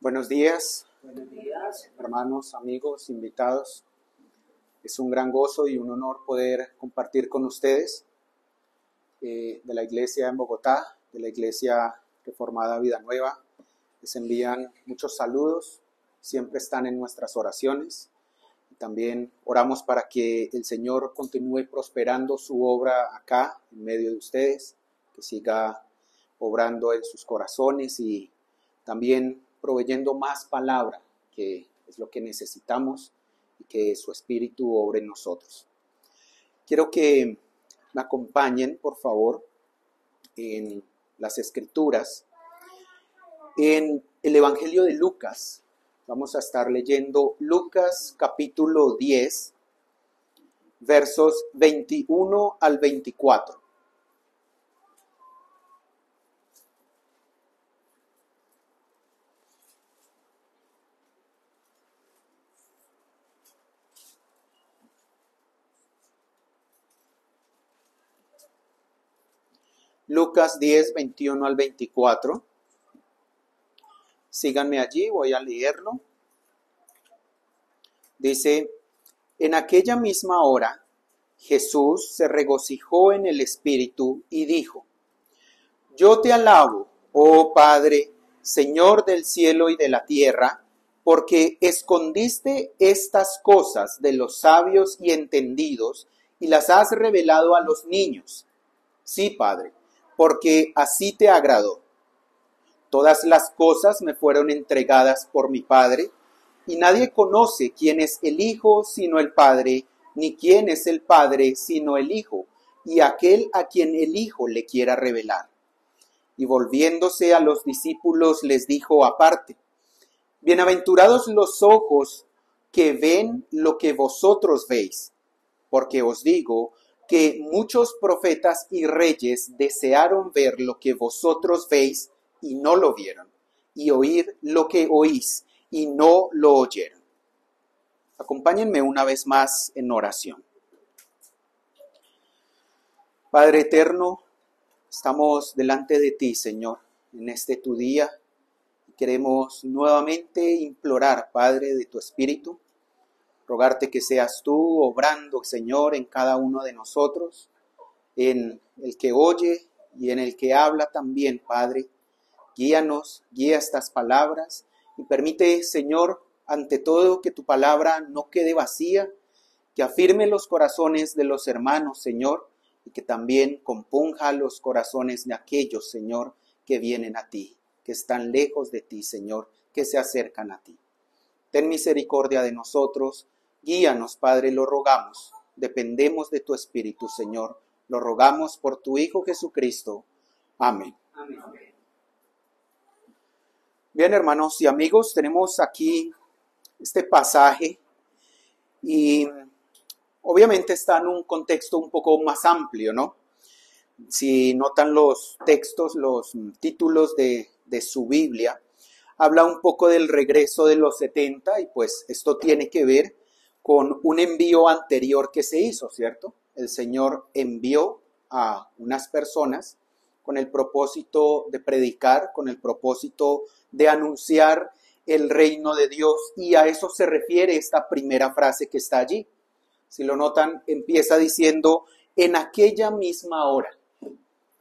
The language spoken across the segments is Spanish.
Buenos días, Buenos días. hermanos, amigos, invitados. Es un gran gozo y un honor poder compartir con ustedes de la iglesia en Bogotá, de la iglesia reformada Vida Nueva. Les envían muchos saludos, siempre están en nuestras oraciones. También oramos para que el Señor continúe prosperando su obra acá, en medio de ustedes, que siga obrando en sus corazones y también proveyendo más palabra, que es lo que necesitamos, y que su Espíritu obre en nosotros. Quiero que me acompañen, por favor, en las Escrituras, en el Evangelio de Lucas. Vamos a estar leyendo Lucas capítulo 10, versos 21 al 24. Lucas 10, 21 al 24. Síganme allí, voy a leerlo. Dice: en aquella misma hora, Jesús se regocijó en el Espíritu y dijo: yo te alabo, oh Padre, Señor del cielo y de la tierra, porque escondiste estas cosas de los sabios y entendidos y las has revelado a los niños. Sí, Padre, porque así te agradó. Todas las cosas me fueron entregadas por mi Padre, y nadie conoce quién es el Hijo sino el Padre, ni quién es el Padre sino el Hijo, y aquel a quien el Hijo le quiera revelar. Y volviéndose a los discípulos les dijo aparte: bienaventurados los ojos que ven lo que vosotros veis, porque os digo que muchos profetas y reyes desearon ver lo que vosotros veis y no lo vieron, y oír lo que oís y no lo oyeron. Acompáñenme una vez más en oración. Padre eterno, estamos delante de ti, Señor, en este tu día. Queremos nuevamente implorar, Padre, de tu Espíritu, rogarte que seas tú obrando, Señor, en cada uno de nosotros, en el que oye y en el que habla también, Padre. Guíanos, guía estas palabras y permite, Señor, ante todo que tu palabra no quede vacía, que afirme los corazones de los hermanos, Señor, y que también compunja los corazones de aquellos, Señor, que vienen a ti, que están lejos de ti, Señor, que se acercan a ti. Ten misericordia de nosotros. Guíanos, Padre, lo rogamos. Dependemos de tu Espíritu, Señor. Lo rogamos por tu Hijo Jesucristo. Amén. Amén. Bien, hermanos y amigos, tenemos aquí este pasaje y obviamente está en un contexto un poco más amplio, ¿no? Si notan los textos, los títulos de su Biblia, habla un poco del regreso de los 70 y pues esto tiene que ver con un envío anterior que se hizo, ¿cierto? El Señor envió a unas personas con el propósito de predicar, con el propósito de anunciar el reino de Dios, y a eso se refiere esta primera frase que está allí. Si lo notan, empieza diciendo: en aquella misma hora.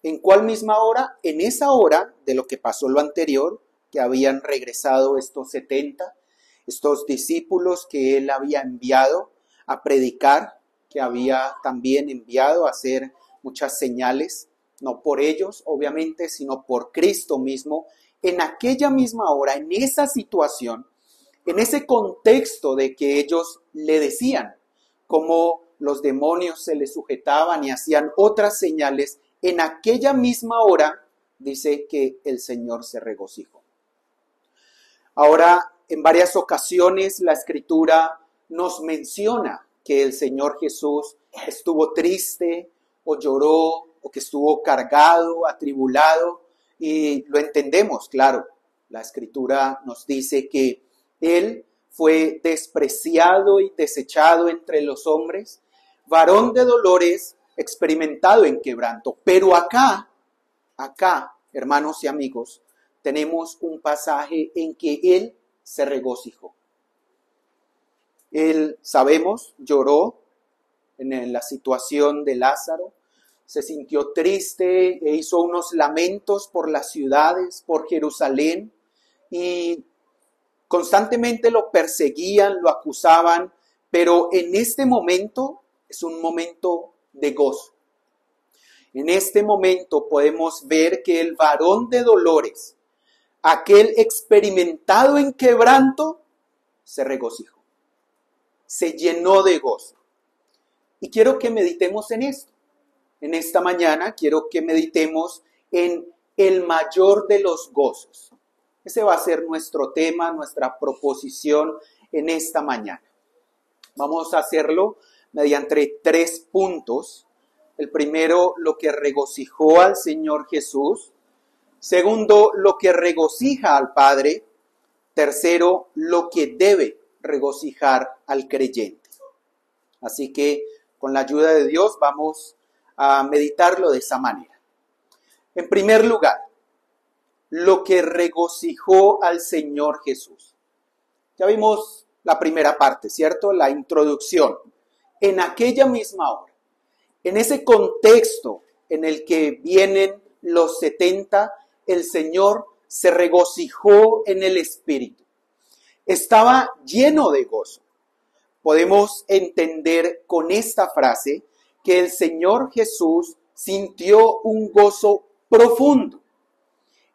¿En cuál misma hora? En esa hora de lo que pasó lo anterior, que habían regresado estos 70, estos discípulos que él había enviado a predicar, que había también enviado a hacer muchas señales, no por ellos, obviamente, sino por Cristo mismo. En aquella misma hora, en esa situación, en ese contexto de que ellos le decían cómo los demonios se les sujetaban y hacían otras señales, en aquella misma hora dice que el Señor se regocijó. Ahora, en varias ocasiones la Escritura nos menciona que el Señor Jesús estuvo triste o lloró o que estuvo cargado, atribulado, y lo entendemos, claro. La Escritura nos dice que Él fue despreciado y desechado entre los hombres, varón de dolores, experimentado en quebranto. Pero acá, hermanos y amigos, tenemos un pasaje en que Él se regocijó. Él, sabemos, lloró en la situación de Lázaro, se sintió triste e hizo unos lamentos por las ciudades, por Jerusalén, y constantemente lo perseguían, lo acusaban, pero en este momento es un momento de gozo. En este momento podemos ver que el varón de dolores, aquel experimentado en quebranto, se regocijó, se llenó de gozo. Y quiero que meditemos en esto. En esta mañana quiero que meditemos en el mayor de los gozos. Ese va a ser nuestro tema, nuestra proposición en esta mañana. Vamos a hacerlo mediante 3 puntos. El primero, lo que regocijó al Señor Jesús. Segundo, lo que regocija al Padre. Tercero, lo que debe regocijar al creyente. Así que con la ayuda de Dios vamos a meditarlo de esa manera. En primer lugar, lo que regocijó al Señor Jesús. Ya vimos la primera parte, ¿cierto? La introducción. En aquella misma hora, en ese contexto en el que vienen los 70, el Señor se regocijó en el Espíritu. Estaba lleno de gozo. Podemos entender con esta frase que el Señor Jesús sintió un gozo profundo,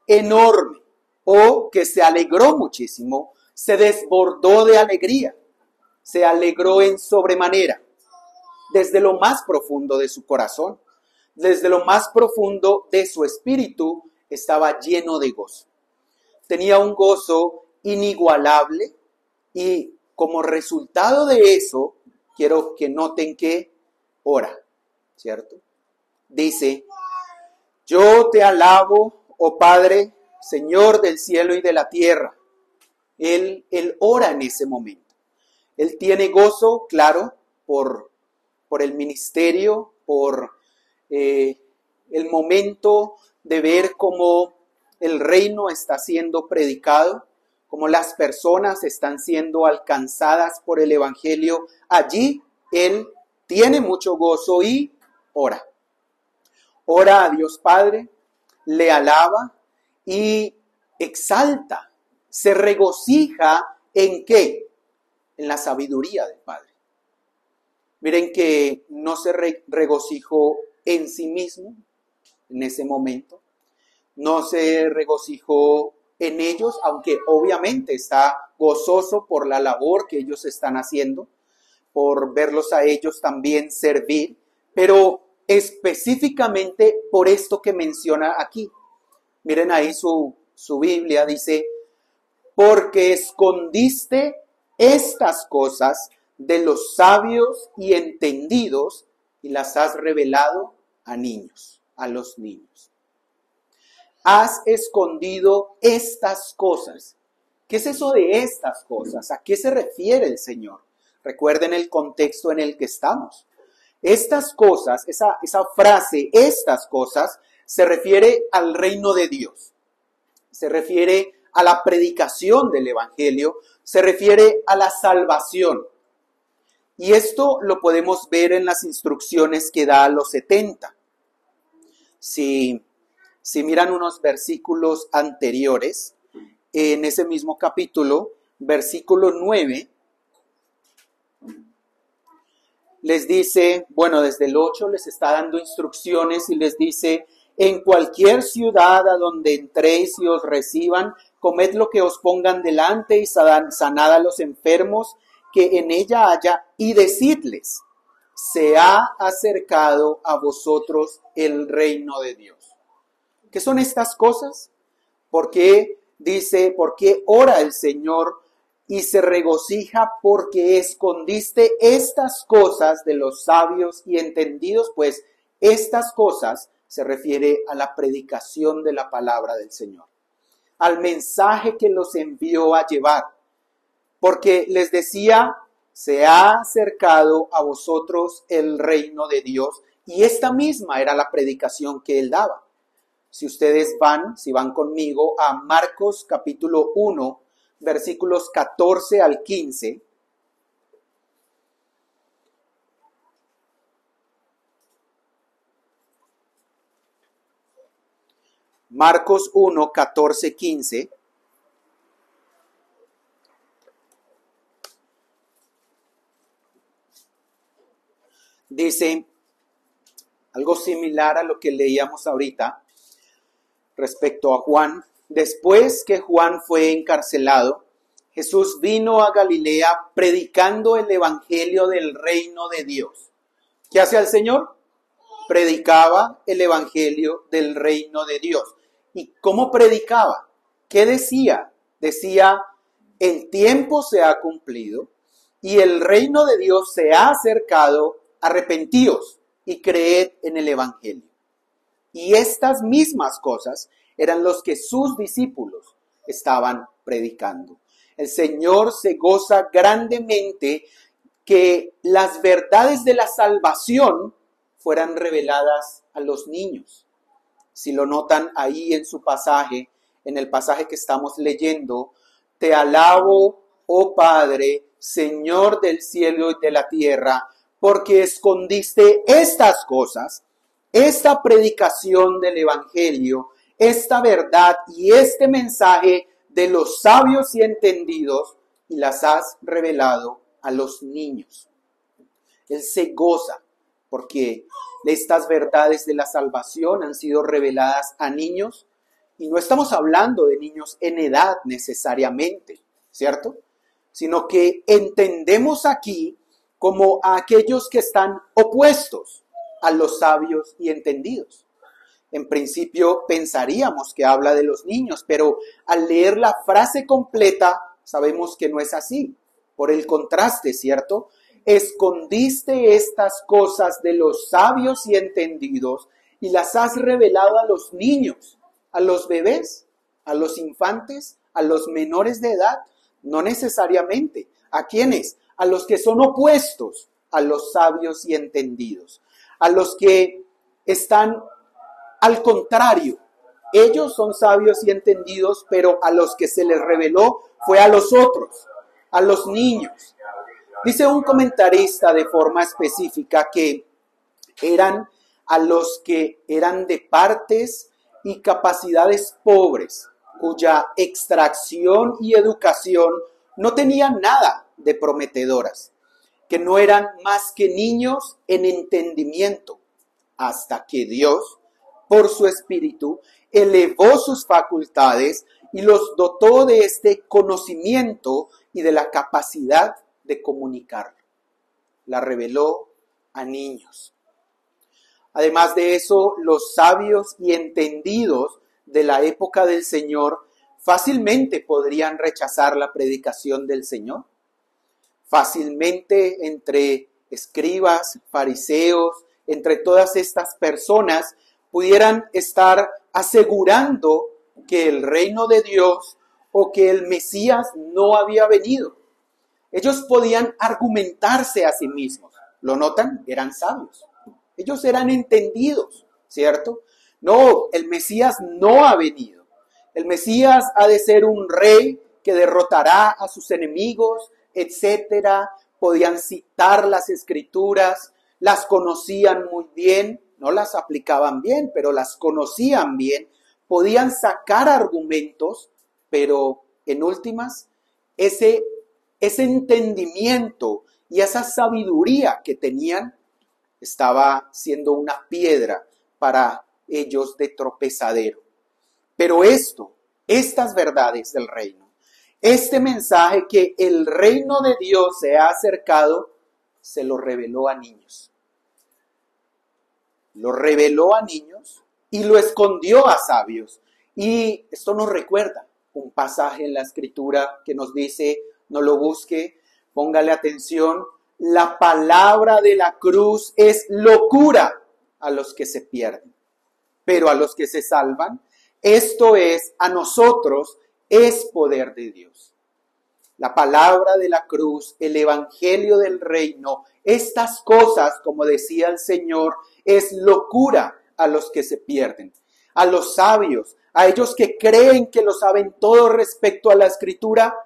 enorme, o que se alegró muchísimo, se desbordó de alegría, se alegró en sobremanera, desde lo más profundo de su corazón, desde lo más profundo de su espíritu, estaba lleno de gozo. Tenía un gozo inigualable y como resultado de eso, quiero que noten que ora, ¿cierto? Dice, yo te alabo, oh Padre, Señor del cielo y de la tierra. Él ora en ese momento. Él tiene gozo, claro, por el ministerio, por el momento de ver cómo el reino está siendo predicado, cómo las personas están siendo alcanzadas por el evangelio. Allí Él tiene mucho gozo y ora. Ora a Dios Padre, le alaba y exalta, se regocija ¿en qué? En la sabiduría del Padre. Miren que no se regocijó en sí mismo en ese momento, no se regocijó en ellos, aunque obviamente está gozoso por la labor que ellos están haciendo, por verlos a ellos también servir, pero específicamente por esto que menciona aquí. Miren ahí su Biblia, dice, porque escondiste estas cosas de los sabios y entendidos y las has revelado a niños, a los niños. Has escondido estas cosas. ¿Qué es eso de estas cosas? ¿A qué se refiere el Señor? Recuerden el contexto en el que estamos. Estas cosas, esa frase, estas cosas, se refiere al reino de Dios. Se refiere a la predicación del evangelio, se refiere a la salvación. Y esto lo podemos ver en las instrucciones que da a los 70. Si miran unos versículos anteriores, en ese mismo capítulo, versículo 9, les dice, bueno, desde el 8 les está dando instrucciones y les dice, en cualquier ciudad a donde entréis y os reciban, comed lo que os pongan delante y sanad a los enfermos que en ella haya y decidles, se ha acercado a vosotros el reino de Dios. ¿Qué son estas cosas? ¿Por qué dice, por qué ora el Señor y se regocija porque escondiste estas cosas de los sabios y entendidos? Pues estas cosas se refiere a la predicación de la palabra del Señor, al mensaje que los envió a llevar. Porque les decía, se ha acercado a vosotros el reino de Dios y esta misma era la predicación que él daba. Si van conmigo a Marcos capítulo 1, versículos 14 al 15. Marcos 1, 14, 15. Dice algo similar a lo que leíamos ahorita respecto a Juan. Después que Juan fue encarcelado, Jesús vino a Galilea predicando el evangelio del reino de Dios. ¿Qué hacía el Señor? Predicaba el evangelio del reino de Dios. ¿Y cómo predicaba? ¿Qué decía? Decía, el tiempo se ha cumplido y el reino de Dios se ha acercado, arrepentíos y creed en el evangelio. Y estas mismas cosas eran los que sus discípulos estaban predicando. El Señor se goza grandemente que las verdades de la salvación fueran reveladas a los niños. Si lo notan ahí en su pasaje, en el pasaje que estamos leyendo, te alabo, oh Padre, Señor del cielo y de la tierra, porque escondiste estas cosas, esta predicación del evangelio, esta verdad y este mensaje de los sabios y entendidos y las has revelado a los niños. Él se goza porque estas verdades de la salvación han sido reveladas a niños y no estamos hablando de niños en edad necesariamente, ¿cierto? Sino que entendemos aquí como a aquellos que están opuestos a los sabios y entendidos. En principio pensaríamos que habla de los niños, pero al leer la frase completa sabemos que no es así. Por el contraste, ¿cierto? Escondiste estas cosas de los sabios y entendidos y las has revelado a los niños, a los bebés, a los infantes, a los menores de edad. No necesariamente. ¿A quiénes? A los que son opuestos a los sabios y entendidos. A los que están al contrario. Ellos son sabios y entendidos, pero a los que se les reveló fue a los otros, a los niños. Dice un comentarista de forma específica que eran a los que eran de partes y capacidades pobres, cuya extracción y educación no tenían nada de prometedoras, que no eran más que niños en entendimiento, hasta que Dios, por su espíritu, elevó sus facultades y los dotó de este conocimiento y de la capacidad de comunicarlo. La reveló a niños. Además de eso, los sabios y entendidos de la época del Señor fácilmente podrían rechazar la predicación del Señor. Fácilmente entre escribas, fariseos, entre todas estas personas pudieran estar asegurando que el reino de Dios o que el Mesías no había venido. Ellos podían argumentarse a sí mismos. ¿Lo notan? Eran sabios. Ellos eran entendidos, ¿cierto? No, el Mesías no ha venido. El Mesías ha de ser un rey que derrotará a sus enemigos, etcétera. Podían citar las escrituras, las conocían muy bien, no las aplicaban bien, pero las conocían bien. Podían sacar argumentos, pero en últimas, ese entendimiento y esa sabiduría que tenían estaba siendo una piedra para ellos de tropezadero. Pero estas verdades del reino, este mensaje que el reino de Dios se ha acercado, se lo reveló a niños. Lo reveló a niños y lo escondió a sabios. Y esto nos recuerda un pasaje en la Escritura que nos dice, no lo busque, póngale atención, la palabra de la cruz es locura a los que se pierden, pero a los que se salvan, esto es, a nosotros, es poder de Dios. La palabra de la cruz, el evangelio del reino, estas cosas, como decía el Señor, es locura a los que se pierden. a los sabios, a ellos que creen que lo saben todo respecto a la Escritura,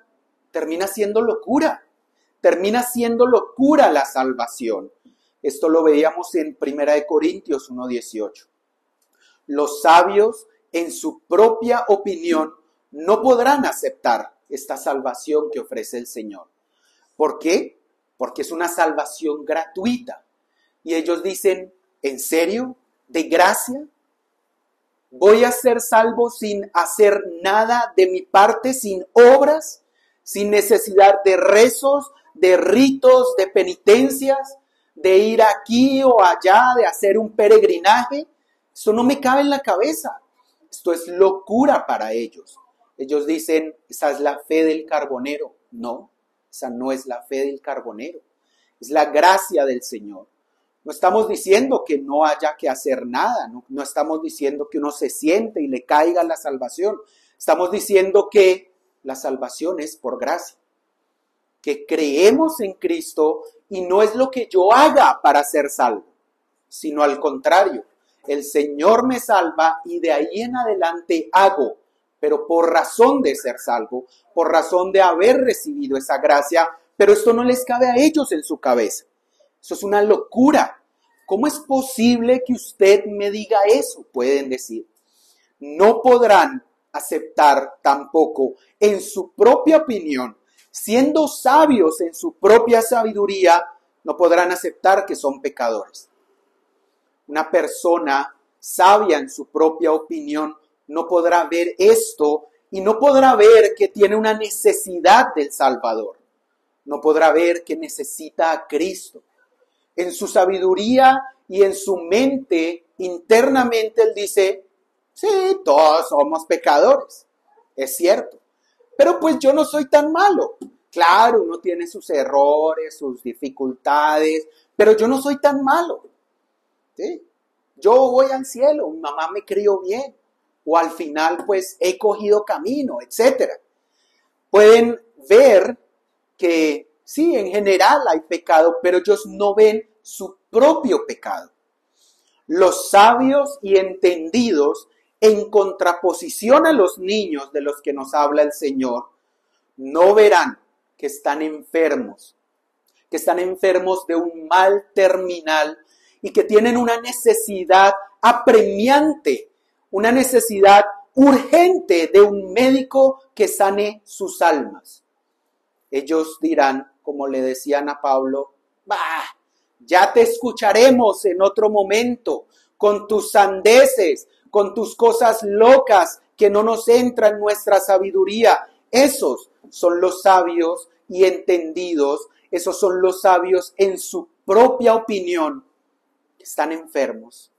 termina siendo locura. Termina siendo locura la salvación. Esto lo veíamos en 1 Corintios 1:18. Los sabios, en su propia opinión, no podrán aceptar esta salvación que ofrece el Señor. ¿Por qué? Porque es una salvación gratuita. Y ellos dicen, ¿en serio? ¿De gracia? ¿Voy a ser salvo sin hacer nada de mi parte, sin obras, sin necesidad de rezos, de ritos, de penitencias, de ir aquí o allá, de hacer un peregrinaje? Eso no me cabe en la cabeza. Esto es locura para ellos. Ellos dicen, esa es la fe del carbonero. No, esa no es la fe del carbonero. Es la gracia del Señor. No estamos diciendo que no haya que hacer nada. No estamos diciendo que uno se siente y le caiga la salvación. Estamos diciendo que la salvación es por gracia. Que creemos en Cristo y no es lo que yo haga para ser salvo, sino al contrario. El Señor me salva y de ahí en adelante hago, pero por razón de ser salvo, por razón de haber recibido esa gracia, pero esto no les cabe a ellos en su cabeza. Eso es una locura. ¿Cómo es posible que usted me diga eso? Pueden decir. No podrán aceptar tampoco en su propia opinión, siendo sabios en su propia sabiduría, no podrán aceptar que son pecadores. Una persona sabia en su propia opinión no podrá ver esto y no podrá ver que tiene una necesidad del Salvador. No podrá ver que necesita a Cristo. En su sabiduría y en su mente, internamente, él dice, sí, todos somos pecadores, es cierto, pero pues yo no soy tan malo. Claro, uno tiene sus errores, sus dificultades, pero yo no soy tan malo. ¿Sí? Yo voy al cielo, mi mamá me crió bien, o al final pues he cogido camino, etc. Pueden ver que sí, en general hay pecado, pero ellos no ven su propio pecado. Los sabios y entendidos, en contraposición a los niños de los que nos habla el Señor, no verán que están enfermos de un mal terminal y que tienen una necesidad apremiante, una necesidad urgente de un médico que sane sus almas. Ellos dirán, como le decían a Pablo, bah, ya te escucharemos en otro momento, con tus sandeces, con tus cosas locas que no nos entran en nuestra sabiduría. Esos son los sabios y entendidos, esos son los sabios en su propia opinión. Están enfermos,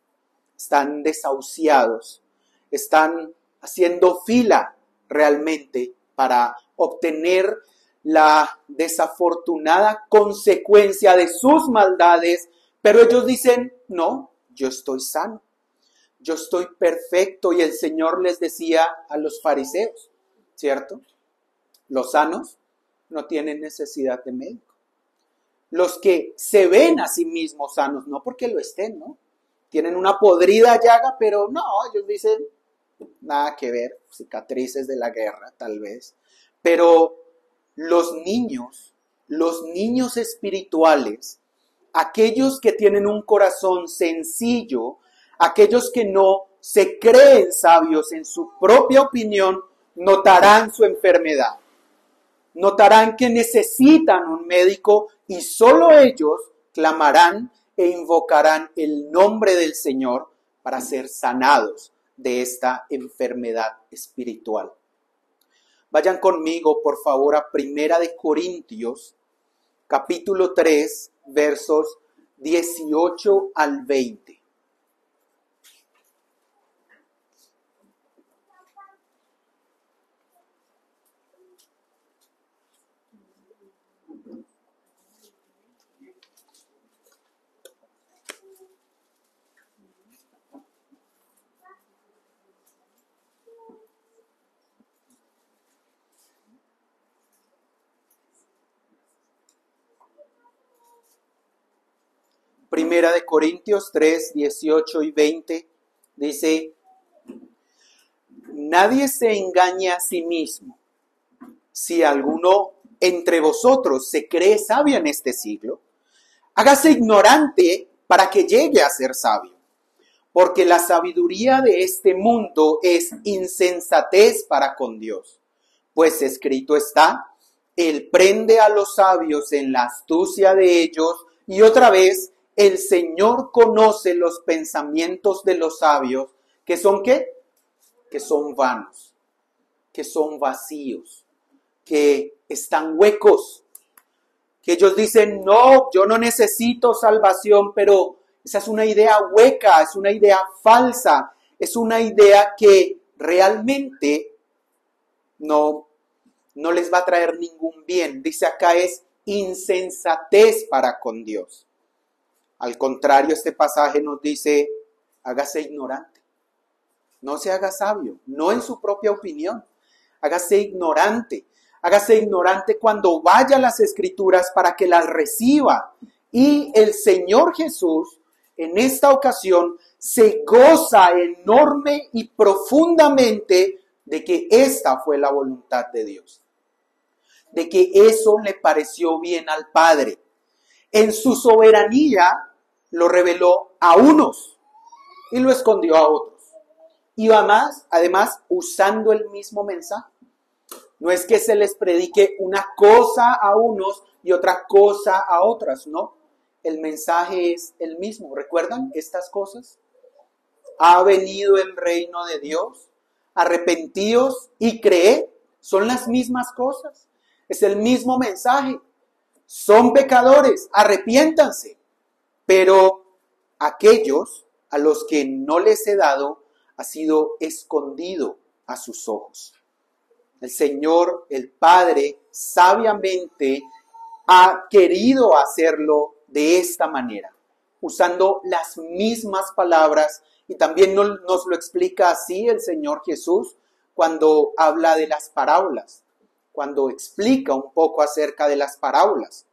están desahuciados, están haciendo fila realmente para obtener la desafortunada consecuencia de sus maldades, pero ellos dicen, no, yo estoy sano, yo estoy perfecto. Y el Señor les decía a los fariseos, ¿cierto? Los sanos no tienen necesidad de médico. Los que se ven a sí mismos sanos, no porque lo estén, ¿no? Tienen una podrida llaga, pero no, ellos dicen, nada que ver, cicatrices de la guerra tal vez, pero los niños espirituales, aquellos que tienen un corazón sencillo, aquellos que no se creen sabios en su propia opinión, notarán su enfermedad, notarán que necesitan un médico y solo ellos clamarán e invocarán el nombre del Señor para ser sanados de esta enfermedad espiritual. Vayan conmigo, por favor, a 1 Corintios, capítulo 3, versos 18 al 20. Primera de Corintios 3, 18 y 20 dice, nadie se engañe a sí mismo. Si alguno entre vosotros se cree sabio en este siglo, hágase ignorante para que llegue a ser sabio. Porque la sabiduría de este mundo es insensatez para con Dios. Pues escrito está, Él prende a los sabios en la astucia de ellos, y otra vez, el Señor conoce los pensamientos de los sabios, que son ¿qué? Que son vanos, que son vacíos, que están huecos, que ellos dicen, no, yo no necesito salvación, pero esa es una idea hueca, es una idea falsa, es una idea que realmente no les va a traer ningún bien. Dice acá es insensatez para con Dios. Al contrario, este pasaje nos dice, hágase ignorante. No se haga sabio, no en su propia opinión. Hágase ignorante. Hágase ignorante cuando vaya a las Escrituras para que las reciba. Y el Señor Jesús, en esta ocasión, se goza enorme y profundamente de que esta fue la voluntad de Dios. De que eso le pareció bien al Padre. En su soberanía lo reveló a unos y lo escondió a otros. Y además usando el mismo mensaje. No es que se les predique una cosa a unos y otra cosa a otras, no. El mensaje es el mismo. ¿Recuerdan estas cosas? Ha venido el reino de Dios. Arrepentíos y creed. Son las mismas cosas. Es el mismo mensaje. Son pecadores. Arrepiéntanse. Pero aquellos a los que no les he dado ha sido escondido a sus ojos. El Señor, el Padre, sabiamente ha querido hacerlo de esta manera, usando las mismas palabras, y también nos lo explica así el Señor Jesús cuando habla de las parábolas, cuando explica un poco acerca de las parábolas.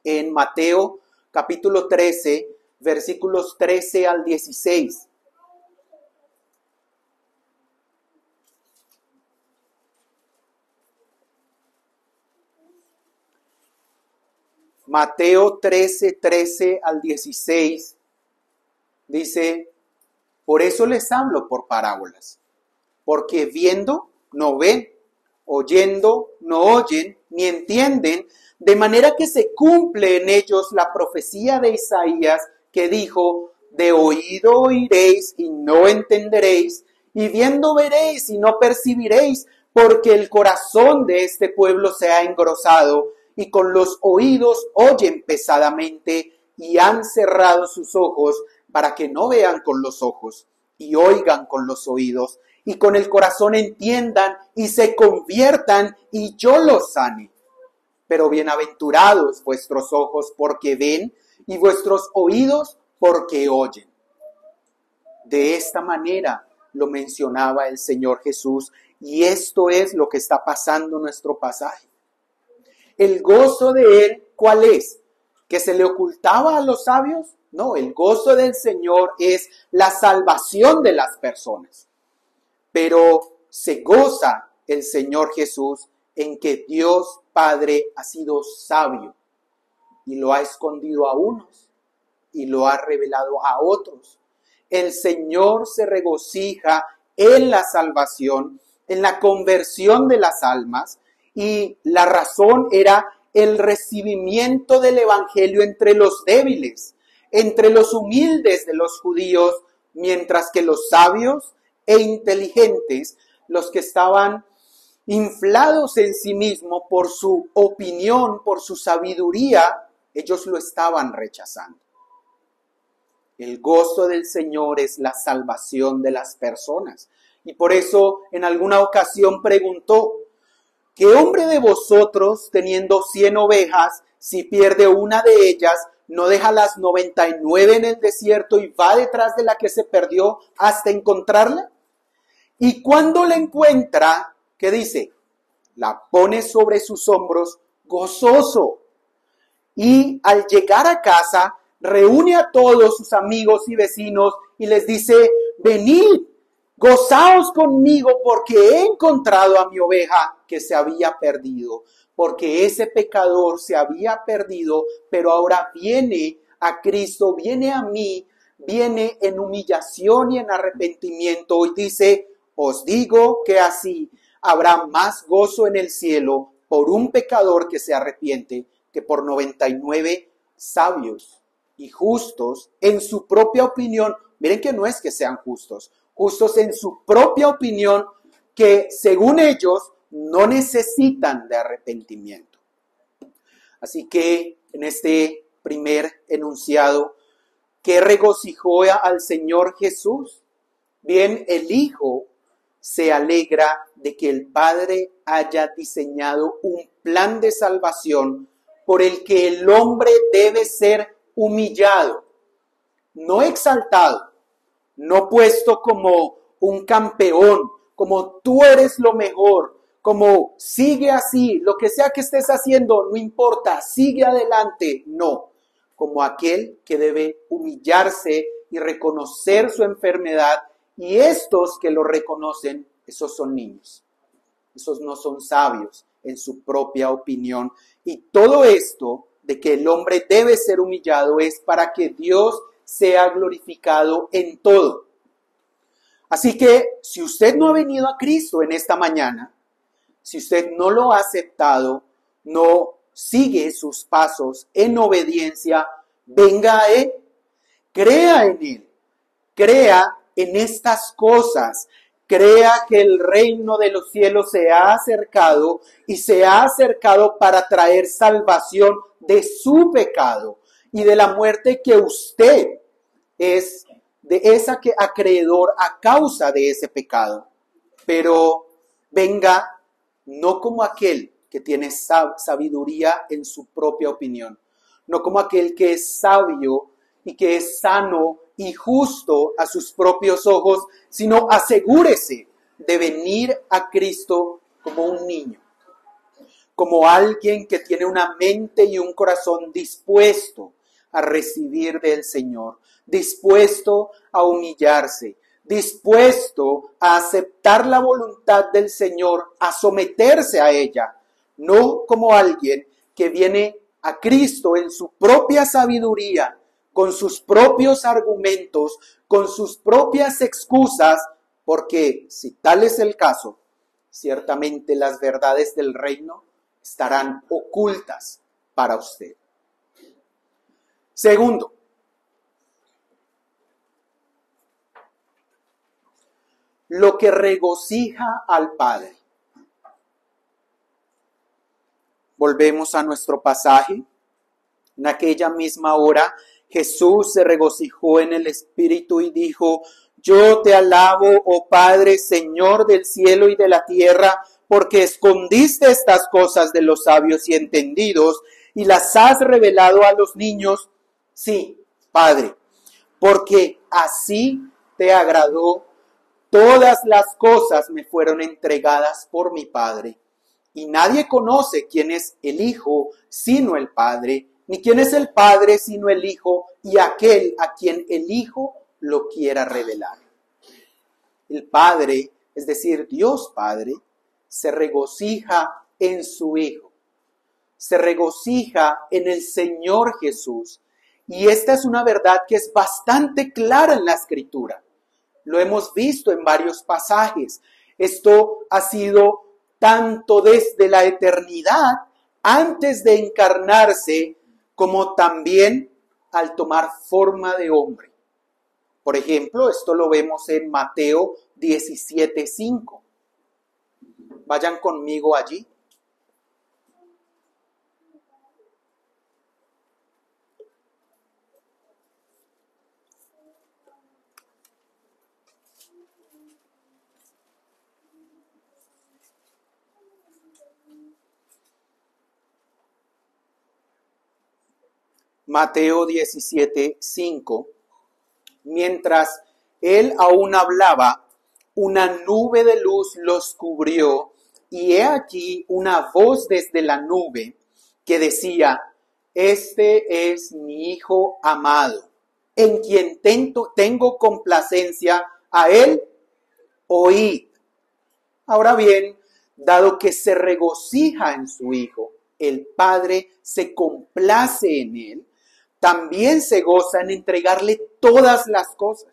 En Mateo capítulo 13, versículos 13 al 16. Mateo 13, 13 al 16 dice, por eso les hablo por parábolas, porque viendo no ven, oyendo no oyen, ni entienden, de manera que se cumple en ellos la profecía de Isaías que dijo, de oído oiréis y no entenderéis, y viendo veréis y no percibiréis, porque el corazón de este pueblo se ha engrosado, y con los oídos oyen pesadamente, y han cerrado sus ojos, para que no vean con los ojos, y oigan con los oídos, y con el corazón entiendan, y se conviertan, y yo los sane. Pero bienaventurados vuestros ojos porque ven, y vuestros oídos porque oyen. De esta manera lo mencionaba el Señor Jesús, y esto es lo que está pasando en nuestro pasaje. El gozo de Él, ¿cuál es? ¿Que se le ocultaba a los sabios? No, el gozo del Señor es la salvación de las personas. Pero se goza el Señor Jesús en que Dios Padre ha sido sabio y lo ha escondido a unos y lo ha revelado a otros. El Señor se regocija en la salvación, en la conversión de las almas, y la razón era el recibimiento del evangelio entre los débiles, entre los humildes de los judíos, mientras que los sabios e inteligentes, los que estaban inflados en sí mismos por su opinión, por su sabiduría, ellos lo estaban rechazando. El gozo del Señor es la salvación de las personas. Y por eso en alguna ocasión preguntó, ¿qué hombre de vosotros, teniendo 100 ovejas, si pierde una de ellas, no deja las 99 en el desierto y va detrás de la que se perdió hasta encontrarla? Y cuando la encuentra, ¿qué dice? La pone sobre sus hombros gozoso. Y al llegar a casa, reúne a todos sus amigos y vecinos y les dice, venid Gozaos conmigo porque he encontrado a mi oveja que se había perdido, porque ese pecador se había perdido, pero ahora viene a Cristo, viene a mí, viene en humillación y en arrepentimiento y dice, os digo que así habrá más gozo en el cielo por un pecador que se arrepiente que por 99 sabios y justos en su propia opinión. Miren que no es que sean justos en su propia opinión, que según ellos no necesitan de arrepentimiento. Así que en este primer enunciado, ¿qué regocijó al Señor Jesús? Bien, el Hijo se alegra de que el Padre haya diseñado un plan de salvación por el que el hombre debe ser humillado, no exaltado, no puesto como un campeón, como tú eres lo mejor, como sigue así, lo que sea que estés haciendo, no importa, sigue adelante. No, como aquel que debe humillarse y reconocer su enfermedad. Y estos que lo reconocen, esos son niños. Esos no son sabios en su propia opinión. Y todo esto de que el hombre debe ser humillado es para que Dios sea glorificado en todo. Así que si usted no ha venido a Cristo en esta mañana, si usted no lo ha aceptado, no sigue sus pasos en obediencia, venga a Él, crea en Él, crea en estas cosas, crea que el reino de los cielos se ha acercado y se ha acercado para traer salvación de su pecado y de la muerte que usted es de esa que acreedor a causa de ese pecado. Pero venga no como aquel que tiene sabiduría en su propia opinión, no como aquel que es sabio y que es sano y justo a sus propios ojos, sino asegúrese de venir a Cristo como un niño, como alguien que tiene una mente y un corazón dispuesto a recibir del Señor, dispuesto a humillarse, dispuesto a aceptar la voluntad del Señor, a someterse a ella, no como alguien que viene a Cristo en su propia sabiduría, con sus propios argumentos, con sus propias excusas, porque si tal es el caso, ciertamente las verdades del reino estarán ocultas para usted. Segundo, lo que regocija al Padre. Volvemos a nuestro pasaje. En aquella misma hora, Jesús se regocijó en el Espíritu y dijo, yo te alabo, oh Padre, Señor del cielo y de la tierra, porque escondiste estas cosas de los sabios y entendidos y las has revelado a los niños. Sí, Padre, porque así te agradó. Todas las cosas me fueron entregadas por mi Padre. Y nadie conoce quién es el Hijo sino el Padre, ni quién es el Padre sino el Hijo y aquel a quien el Hijo lo quiera revelar. El Padre, es decir, Dios Padre, se regocija en su Hijo, se regocija en el Señor Jesús. Y esta es una verdad que es bastante clara en la Escritura. Lo hemos visto en varios pasajes. Esto ha sido tanto desde la eternidad, antes de encarnarse, como también al tomar forma de hombre. Por ejemplo, esto lo vemos en Mateo 17:5. Vayan conmigo allí. Mateo 17:5. Mientras él aún hablaba, una nube de luz los cubrió, y he aquí una voz desde la nube que decía, este es mi Hijo amado, en quien tengo complacencia, a él oíd. Ahora bien, dado que se regocija en su Hijo, el Padre se complace en él, también se goza en entregarle todas las cosas.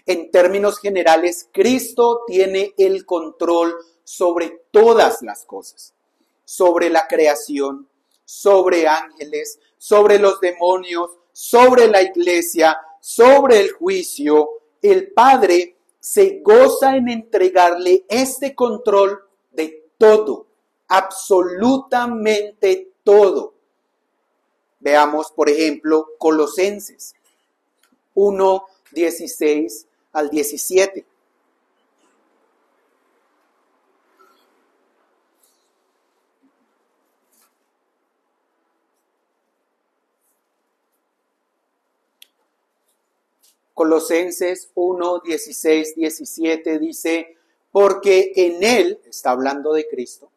En términos generales, Cristo tiene el control sobre todas las cosas, sobre la creación, sobre ángeles, sobre los demonios, sobre la iglesia, sobre el juicio. El Padre se goza en entregarle este control de todo, absolutamente todo. Veamos, por ejemplo, Colosenses 1, 16 al 17. Colosenses 1, 16, 17 dice, porque en Él, está hablando de Cristo,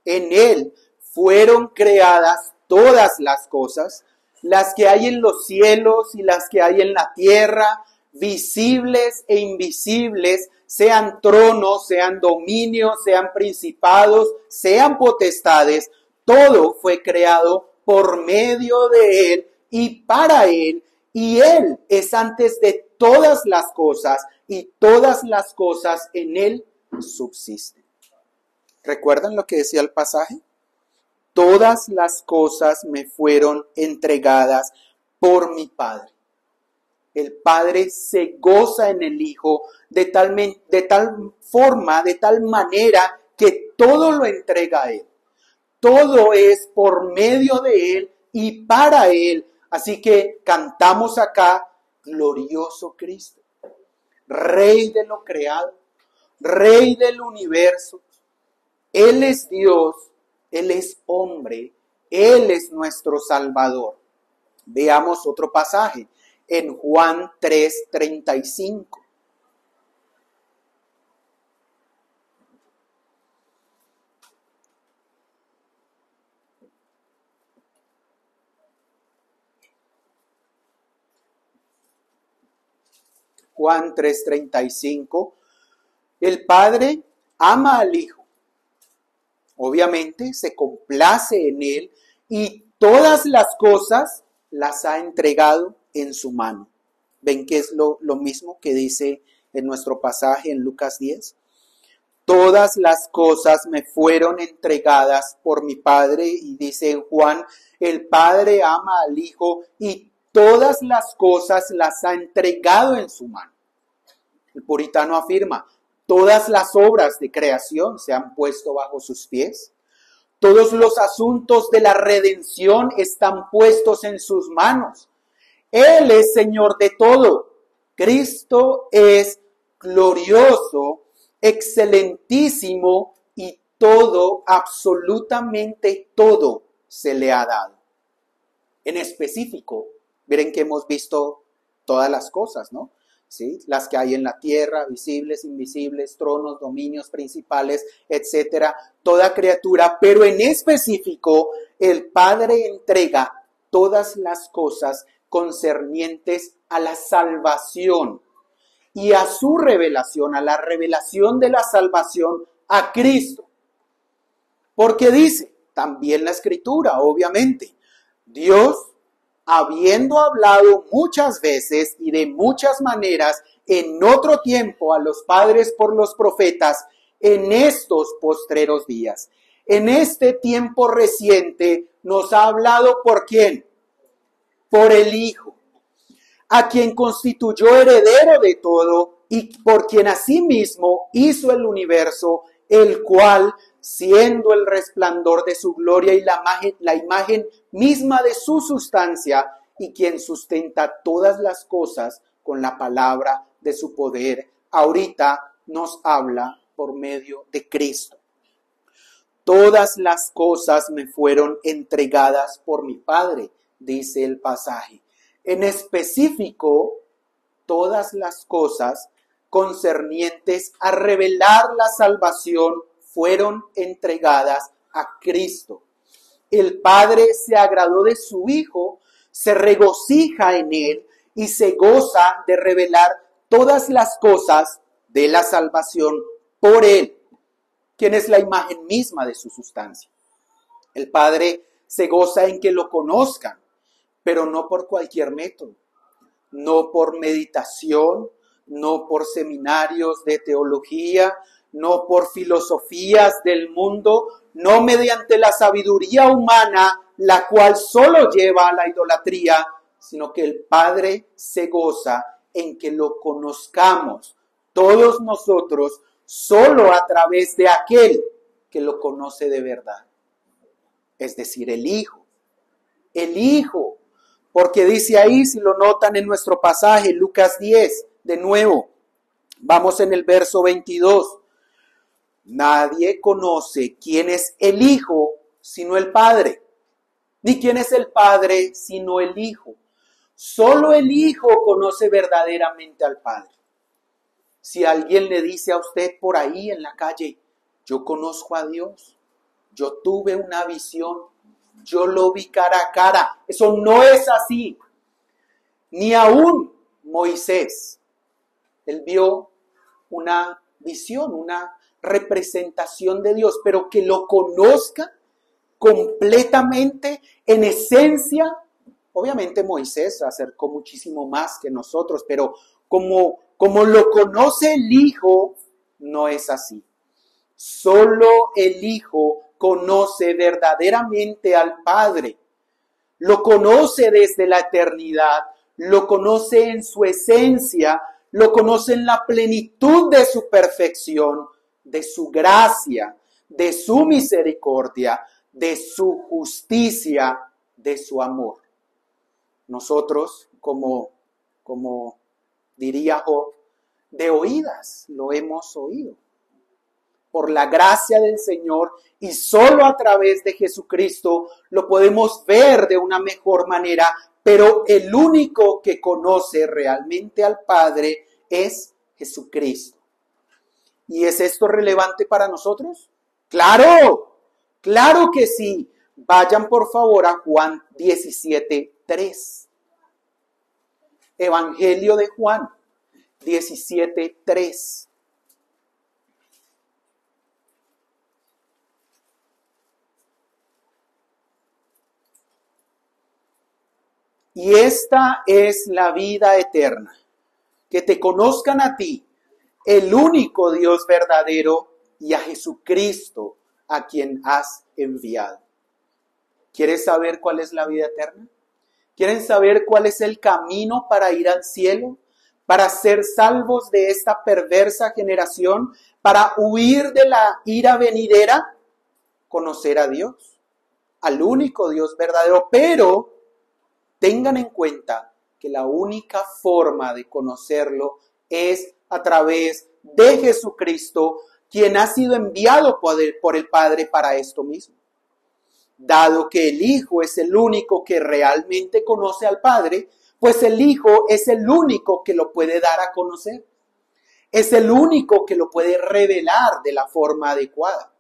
en Él fueron creadas todas las cosas, las que hay en los cielos y las que hay en la tierra, visibles e invisibles, sean tronos, sean dominios, sean principados, sean potestades, todo fue creado por medio de Él y para Él, y Él es antes de todas las cosas, y todas las cosas en Él subsisten. ¿Recuerdan lo que decía el pasaje? Todas las cosas me fueron entregadas por mi Padre. El Padre se goza en el Hijo de tal forma, de tal manera que todo lo entrega a Él. Todo es por medio de Él y para Él. Así que cantamos acá, glorioso Cristo, Rey de lo creado, Rey del universo. Él es Dios, Él es hombre, Él es nuestro Salvador. Veamos otro pasaje en Juan 3:35. Juan 3:35. El Padre ama al Hijo. Obviamente se complace en Él y todas las cosas las ha entregado en su mano. ¿Ven que es lo mismo que dice en nuestro pasaje en Lucas 10? Todas las cosas me fueron entregadas por mi Padre, y dice en Juan, el Padre ama al Hijo y todas las cosas las ha entregado en su mano. El puritano afirma, todas las obras de creación se han puesto bajo sus pies. Todos los asuntos de la redención están puestos en sus manos. Él es Señor de todo. Cristo es glorioso, excelentísimo y todo, absolutamente todo se le ha dado. En específico, miren que hemos visto todas las cosas, ¿no? ¿Sí? Las que hay en la tierra, visibles, invisibles, tronos, dominios, principales, etcétera, toda criatura, pero en específico el Padre entrega todas las cosas concernientes a la salvación y a su revelación, a la revelación de la salvación a Cristo. Porque dice, también la Escritura, obviamente, Dios, habiendo hablado muchas veces y de muchas maneras en otro tiempo a los padres por los profetas, en estos postreros días, en este tiempo reciente, nos ha hablado ¿por quién? Por el Hijo, a quien constituyó heredero de todo y por quien asimismo hizo el universo, el cual, siendo el resplandor de su gloria y la imagen misma de su sustancia, y quien sustenta todas las cosas con la palabra de su poder, ahorita nos habla por medio de Cristo. Todas las cosas me fueron entregadas por mi Padre, dice el pasaje. En específico, todas las cosas concernientes a revelar la salvación fueron entregadas a Cristo. El Padre se agradó de su Hijo, se regocija en Él y se goza de revelar todas las cosas de la salvación por Él, quien es la imagen misma de su sustancia. El Padre se goza en que lo conozcan, pero no por cualquier método, no por meditación, no por seminarios de teología, no por filosofías del mundo, no mediante la sabiduría humana, la cual solo lleva a la idolatría, sino que el Padre se goza en que lo conozcamos todos nosotros solo a través de aquel que lo conoce de verdad. Es decir, el Hijo. El Hijo. Porque dice ahí, si lo notan en nuestro pasaje, Lucas 10, de nuevo, vamos en el verso 22. Nadie conoce quién es el Hijo sino el Padre, ni quién es el Padre sino el Hijo. Solo el Hijo conoce verdaderamente al Padre. Si alguien le dice a usted por ahí en la calle, yo conozco a Dios, yo tuve una visión, yo lo vi cara a cara, eso no es así. Ni aún Moisés, él vio una visión, una representación de Dios, pero que lo conozca completamente, en esencia. Obviamente Moisés acercó muchísimo más que nosotros, pero como lo conoce el Hijo, no es así. Solo el Hijo conoce verdaderamente al Padre. Lo conoce desde la eternidad, lo conoce en su esencia, lo conoce en la plenitud de su perfección, de su gracia, de su misericordia, de su justicia, de su amor. Nosotros, como diría Job, de oídas lo hemos oído. Por la gracia del Señor y solo a través de Jesucristo lo podemos ver de una mejor manera, pero el único que conoce realmente al Padre es Jesucristo. ¿Y es esto relevante para nosotros? ¡Claro! ¡Claro que sí! Vayan por favor a Juan 17:3. Evangelio de Juan 17:3. Y esta es la vida eterna, que te conozcan a ti, el único Dios verdadero, y a Jesucristo, a quien has enviado. ¿Quieres saber cuál es la vida eterna? ¿Quieren saber cuál es el camino para ir al cielo? Para ser salvos de esta perversa generación, para huir de la ira venidera, conocer a Dios, al único Dios verdadero. Pero tengan en cuenta que la única forma de conocerlo es a través de Jesucristo, quien ha sido enviado por el Padre para esto mismo. Dado que el Hijo es el único que realmente conoce al Padre, pues el Hijo es el único que lo puede dar a conocer. Es el único que lo puede revelar de la forma adecuada,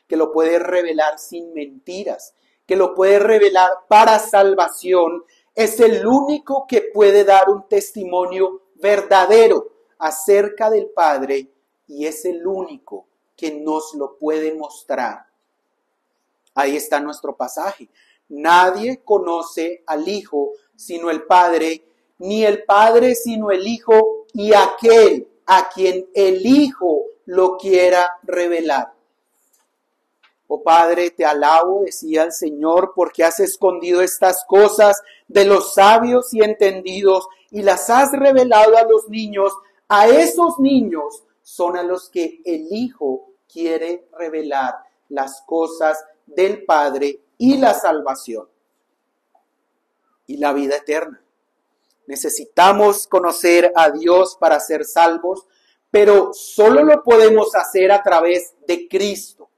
que lo puede revelar sin mentiras, que lo puede revelar para salvación. Es el único que puede dar un testimonio verdadero acerca del Padre y es el único que nos lo puede mostrar. Ahí está nuestro pasaje. Nadie conoce al Hijo sino el Padre, ni el Padre sino el Hijo y aquel a quien el Hijo lo quiera revelar. Oh Padre, te alabo, decía el Señor, porque has escondido estas cosas de los sabios y entendidos y las has revelado a los niños. A esos niños son a los que el Hijo quiere revelar las cosas del Padre y la salvación y la vida eterna. Necesitamos conocer a Dios para ser salvos, pero solo lo podemos hacer a través de Cristo.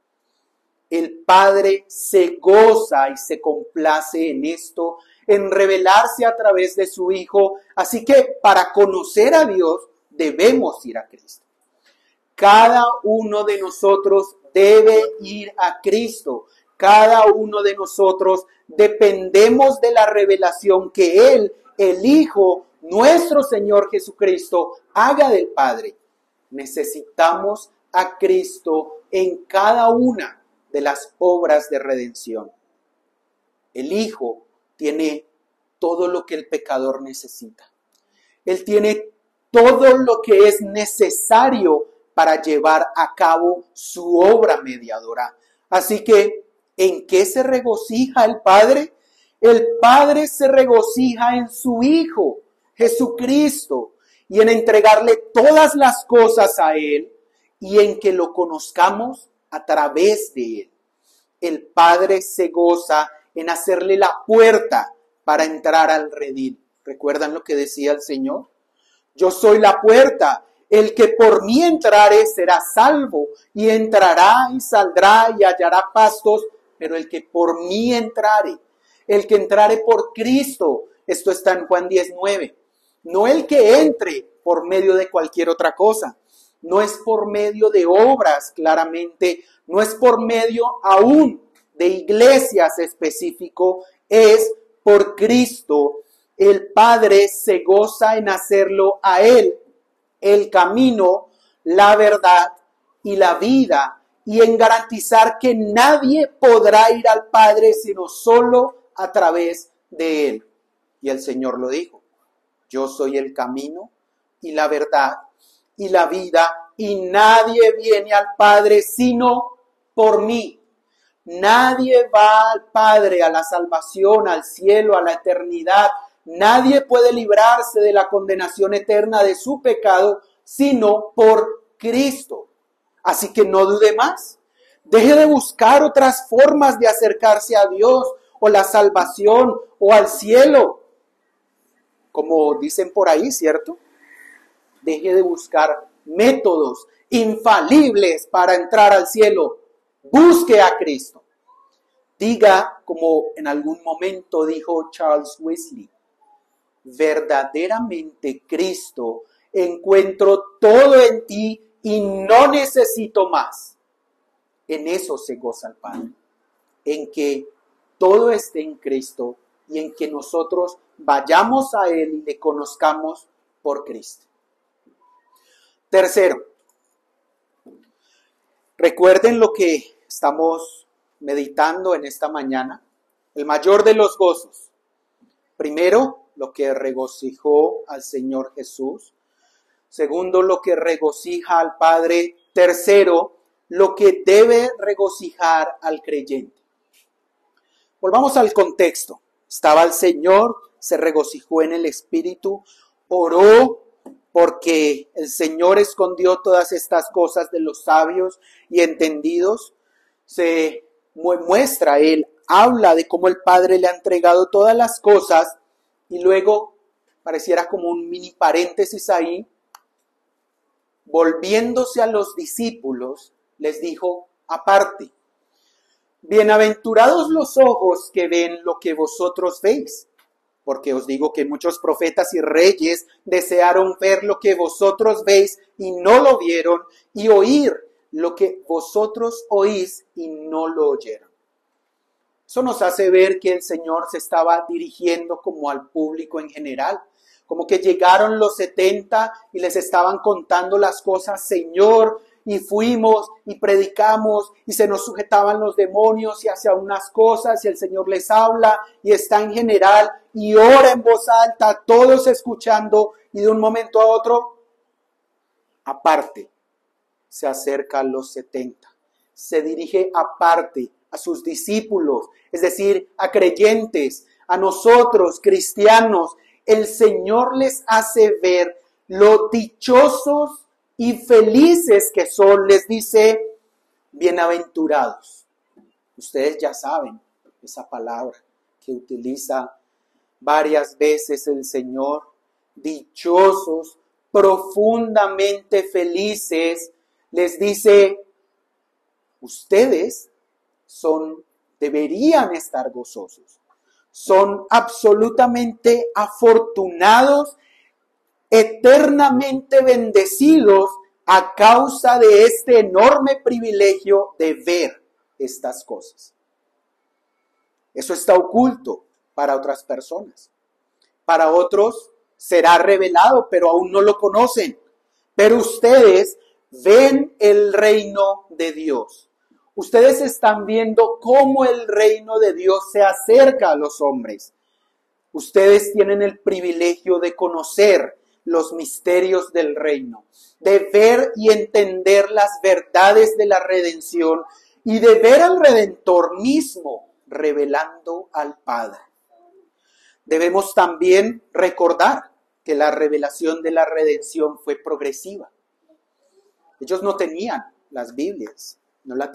El Padre se goza y se complace en esto, en revelarse a través de su Hijo. Así que para conocer a Dios debemos ir a Cristo. Cada uno de nosotros debe ir a Cristo. Cada uno de nosotros dependemos de la revelación que Él, el Hijo, nuestro Señor Jesucristo, haga del Padre. Necesitamos a Cristo en cada una de las obras de redención. El Hijo tiene todo lo que el pecador necesita. Él tiene todo lo que es necesario para llevar a cabo su obra mediadora. Así que, ¿en qué se regocija el Padre? El Padre se regocija en su Hijo, Jesucristo, y en entregarle todas las cosas a Él y en que lo conozcamos a través de Él. El Padre se goza en hacerle la puerta para entrar al redil. ¿Recuerdan lo que decía el Señor? Yo soy la puerta. El que por mí entrare será salvo, y entrará y saldrá y hallará pastos, pero el que por mí entrare, el que entrare por Cristo, esto está en Juan 19, no el que entre por medio de cualquier otra cosa, no es por medio de obras claramente, no es por medio aún de iglesias específico, es por Cristo. El Padre se goza en hacerlo a Él, el camino, la verdad y la vida, y en garantizar que nadie podrá ir al Padre sino solo a través de Él. Y el Señor lo dijo: yo soy el camino y la verdad y la vida, y nadie viene al Padre sino por mí. Nadie va al Padre, a la salvación, al cielo, a la eternidad. Nadie puede librarse de la condenación eterna de su pecado sino por Cristo. Así que no dude más. Deje de buscar otras formas de acercarse a Dios o la salvación o al cielo, como dicen por ahí, ¿cierto? Deje de buscar métodos infalibles para entrar al cielo. Busque a Cristo. Diga, como en algún momento dijo Charles Wesley: verdaderamente, Cristo, encuentro todo en ti y no necesito más. En eso se goza el Padre, en que todo esté en Cristo y en que nosotros vayamos a Él y le conozcamos por Cristo. Tercero, recuerden lo que estamos meditando en esta mañana. El mayor de los gozos. Primero, lo que regocijó al Señor Jesús. Segundo, lo que regocija al Padre. Tercero, lo que debe regocijar al creyente. Volvamos al contexto. Estaba el Señor, se regocijó en el Espíritu, oró porque el Señor escondió todas estas cosas de los sabios y entendidos. Se muestra, Él habla de cómo el Padre le ha entregado todas las cosas, y luego pareciera como un mini paréntesis ahí, volviéndose a los discípulos, les dijo aparte: bienaventurados los ojos que ven lo que vosotros veis, porque os digo que muchos profetas y reyes desearon ver lo que vosotros veis y no lo vieron, y oír lo que vosotros oís y no lo oyeron. Eso nos hace ver que el Señor se estaba dirigiendo como al público en general, como que llegaron los 70 y les estaban contando las cosas: Señor, y fuimos y predicamos y se nos sujetaban los demonios y hacia unas cosas, y el Señor les habla y está en general y ora en voz alta, todos escuchando, y de un momento a otro, aparte, se acerca a los 70, se dirige aparte a sus discípulos, es decir, a creyentes, a nosotros, cristianos. El Señor les hace ver lo dichosos y felices que son. Les dice: bienaventurados. Ustedes ya saben esa palabra que utiliza varias veces el Señor. Dichosos, profundamente felices. Les dice: ustedes deberían estar gozosos. Son absolutamente afortunados, eternamente bendecidos a causa de este enorme privilegio de ver estas cosas. Eso está oculto para otras personas. Para otros será revelado, pero aún no lo conocen. pero ustedes ven el reino de Dios. Ustedes están viendo cómo el reino de Dios se acerca a los hombres. Ustedes tienen el privilegio de conocer los misterios del reino, de ver y entender las verdades de la redención y de ver al Redentor mismo revelando al Padre. Debemos también recordar que la revelación de la redención fue progresiva. Ellos no tenían las Biblias, no la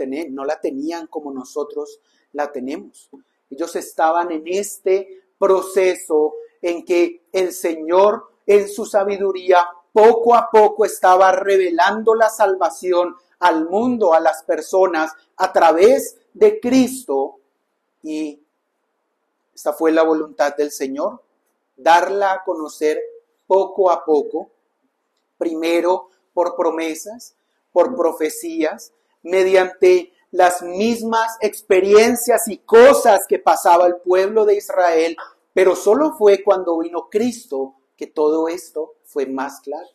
tenían como nosotros la tenemos. Ellos estaban en este proceso en que el Señor, en su sabiduría, poco a poco estaba revelando la salvación al mundo, a las personas, a través de Cristo. Y esta fue la voluntad del Señor, darla a conocer poco a poco, primero por promesas, por profecías, mediante las mismas experiencias y cosas que pasaba el pueblo de Israel, pero solo fue cuando vino Cristo que todo esto fue más claro.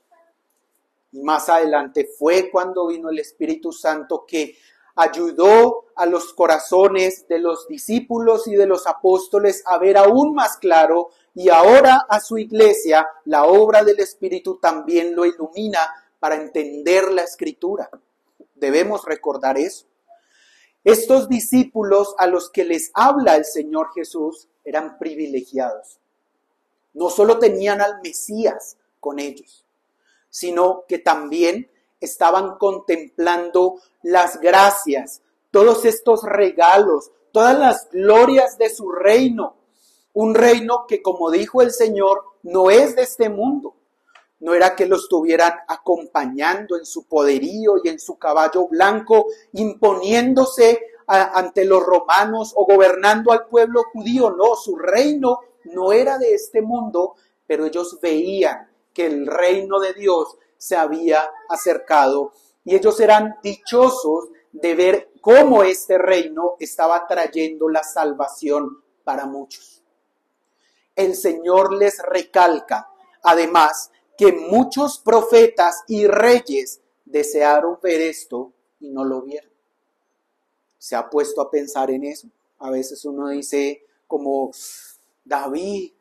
Y más adelante fue cuando vino el Espíritu Santo que ayudó a los corazones de los discípulos y de los apóstoles a ver aún más claro, y ahora a su iglesia la obra del Espíritu también lo ilumina para entender la Escritura. Debemos recordar eso. Estos discípulos a los que les habla el Señor Jesús eran privilegiados. No solo tenían al Mesías con ellos, sino que también estaban contemplando las gracias, todos estos regalos, todas las glorias de su reino. Un reino que, como dijo el Señor, no es de este mundo. No era que lo estuvieran acompañando en su poderío y en su caballo blanco, imponiéndose ante los romanos o gobernando al pueblo judío. No, su reino no era de este mundo, pero ellos veían que el reino de Dios se había acercado y ellos eran dichosos de ver cómo este reino estaba trayendo la salvación para muchos. El Señor les recalca, además, que muchos profetas y reyes desearon ver esto y no lo vieron. ¿Se ha puesto a pensar en eso? A veces uno dice como David,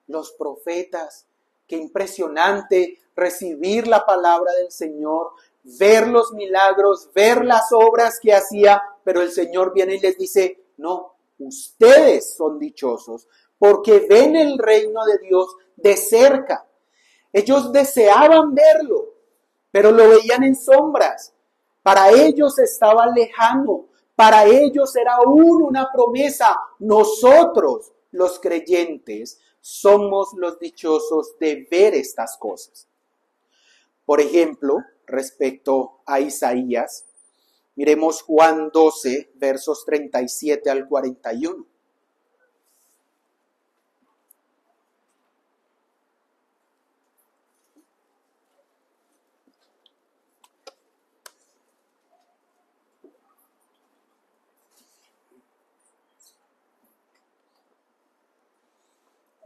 los profetas, qué impresionante recibir la palabra del Señor, ver los milagros, ver las obras que hacía, pero el Señor viene y les dice, no, ustedes son dichosos porque ven el reino de Dios de cerca. Ellos deseaban verlo, pero lo veían en sombras. Para ellos estaba lejano, para ellos era aún una promesa. Nosotros, los creyentes, somos los dichosos de ver estas cosas. Por ejemplo, respecto a Isaías, miremos Juan 12, versos 37 al 41.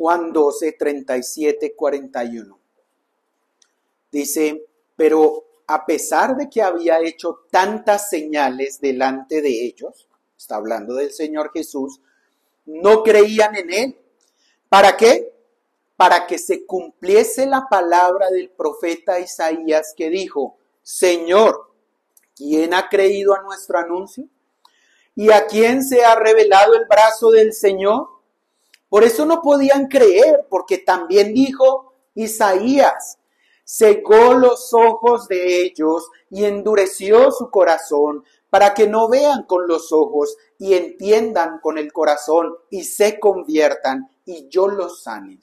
Juan 12, 37, 41. Dice, pero a pesar de que había hecho tantas señales delante de ellos, está hablando del Señor Jesús, no creían en Él. ¿Para qué? Para que se cumpliese la palabra del profeta Isaías que dijo, Señor, ¿quién ha creído a nuestro anuncio? ¿Y a quién se ha revelado el brazo del Señor? Por eso no podían creer, porque también dijo Isaías, cegó los ojos de ellos y endureció su corazón para que no vean con los ojos y entiendan con el corazón y se conviertan y yo los sane.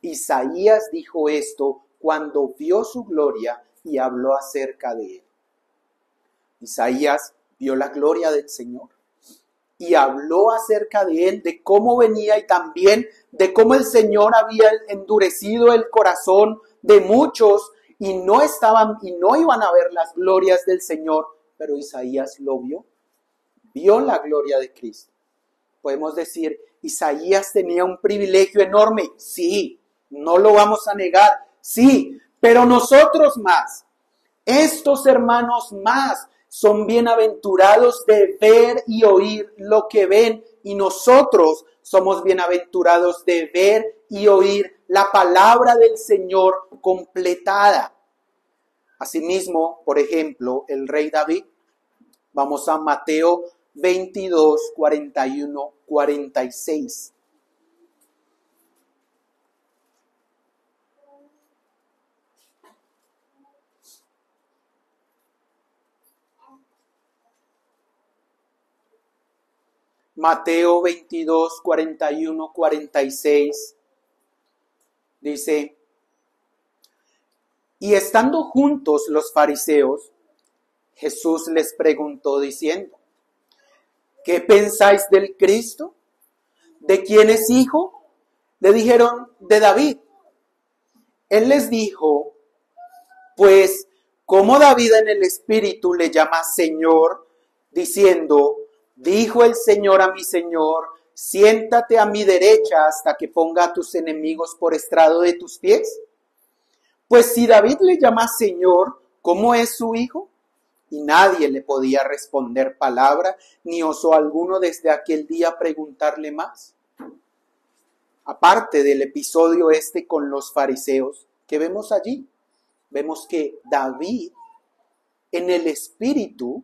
Isaías dijo esto cuando vio su gloria y habló acerca de él. Isaías vio la gloria del Señor y habló acerca de él, de cómo venía y también de cómo el Señor había endurecido el corazón de muchos y no iban a ver las glorias del Señor, pero Isaías lo vio la gloria de Cristo. Podemos decir, Isaías tenía un privilegio enorme, sí, no lo vamos a negar, sí, pero nosotros más. Estos hermanos más son bienaventurados de ver y oír lo que ven, y nosotros somos bienaventurados de ver y oír la palabra del Señor completada. Asimismo, por ejemplo, el rey David, vamos a Mateo 22, 41, 46. Mateo 22, 41, 46 dice: y estando juntos los fariseos, Jesús les preguntó diciendo: ¿qué pensáis del Cristo? ¿De quién es hijo? Le dijeron: de David. Él les dijo: pues, ¿cómo David en el Espíritu le llama Señor, diciendo: dijo el Señor a mi Señor, siéntate a mi derecha hasta que ponga a tus enemigos por estrado de tus pies? Pues si David le llama Señor, ¿cómo es su hijo? Y nadie le podía responder palabra, ni osó alguno desde aquel día preguntarle más. Aparte del episodio este con los fariseos, ¿qué vemos allí? Vemos que David, en el Espíritu,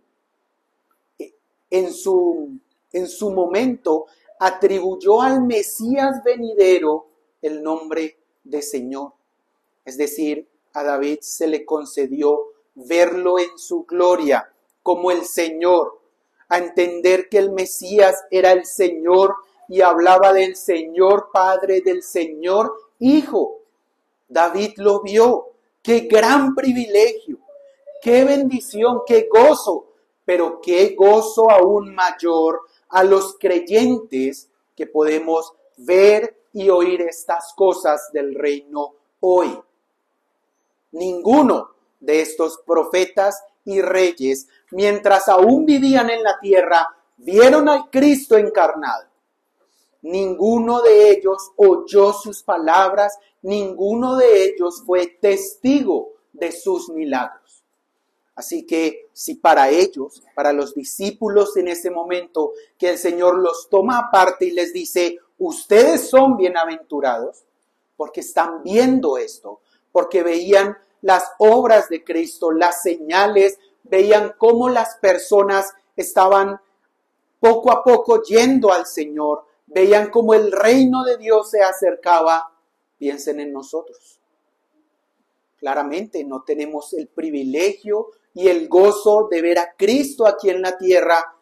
en su momento, atribuyó al Mesías venidero el nombre de Señor. Es decir, a David se le concedió verlo en su gloria como el Señor, a entender que el Mesías era el Señor y hablaba del Señor Padre, del Señor Hijo. David lo vio. ¡Qué gran privilegio! ¡Qué bendición! ¡Qué gozo! Pero qué gozo aún mayor a los creyentes que podemos ver y oír estas cosas del reino hoy. Ninguno de estos profetas y reyes, mientras aún vivían en la tierra, vieron al Cristo encarnado. Ninguno de ellos oyó sus palabras, ninguno de ellos fue testigo de sus milagros. Así que si para ellos, para los discípulos en ese momento, que el Señor los toma aparte y les dice: ustedes son bienaventurados, porque están viendo esto, porque veían las obras de Cristo, las señales, veían cómo las personas estaban poco a poco yendo al Señor, veían cómo el reino de Dios se acercaba. Piensen en nosotros. Claramente no tenemos el privilegio y el gozo de ver a Cristo aquí en la tierra,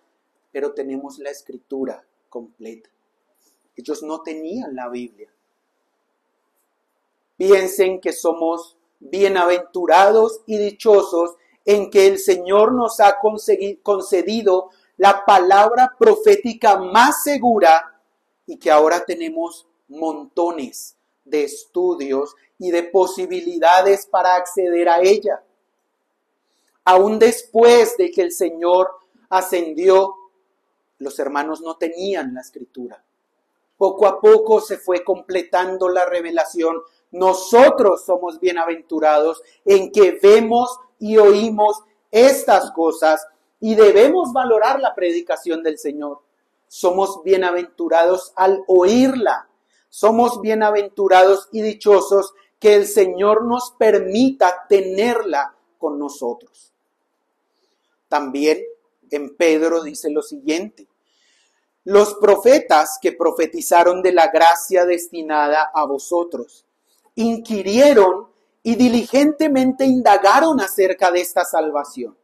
pero tenemos la Escritura completa. Ellos no tenían la Biblia. Piensen que somos bienaventurados y dichosos en que el Señor nos ha concedido la palabra profética más segura y que ahora tenemos montones de estudios y de posibilidades para acceder a ella. Aún después de que el Señor ascendió, los hermanos no tenían la Escritura. Poco a poco se fue completando la revelación. Nosotros somos bienaventurados en que vemos y oímos estas cosas y debemos valorar la predicación del Señor. Somos bienaventurados al oírla. Somos bienaventurados y dichosos que el Señor nos permita tenerla con nosotros. También en Pedro dice lo siguiente: los profetas que profetizaron de la gracia destinada a vosotros, inquirieron y diligentemente indagaron acerca de esta salvación,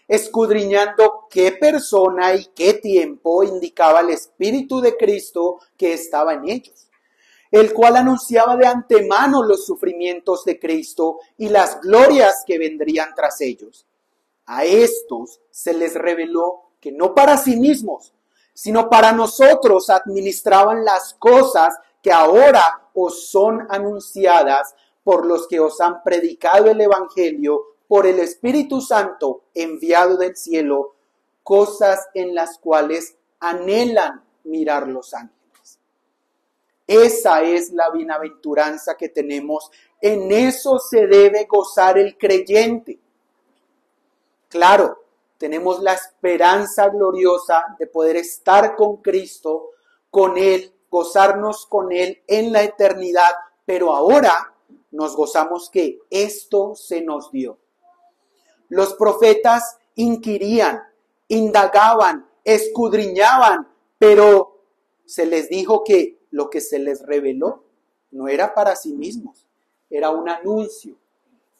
escudriñando qué persona y qué tiempo indicaba el Espíritu de Cristo que estaba en ellos, el cual anunciaba de antemano los sufrimientos de Cristo y las glorias que vendrían tras ellos. A estos se les reveló que no para sí mismos, sino para nosotros administraban las cosas que ahora os son anunciadas por los que os han predicado el Evangelio por el Espíritu Santo enviado del cielo, cosas en las cuales anhelan mirar los ángeles. Esa es la bienaventuranza que tenemos. En eso se debe gozar el creyente. Claro, tenemos la esperanza gloriosa de poder estar con Cristo, con Él, gozarnos con Él en la eternidad, pero ahora nos gozamos que esto se nos dio. Los profetas inquirían, indagaban, escudriñaban, pero se les dijo que lo que se les reveló no era para sí mismos, era un anuncio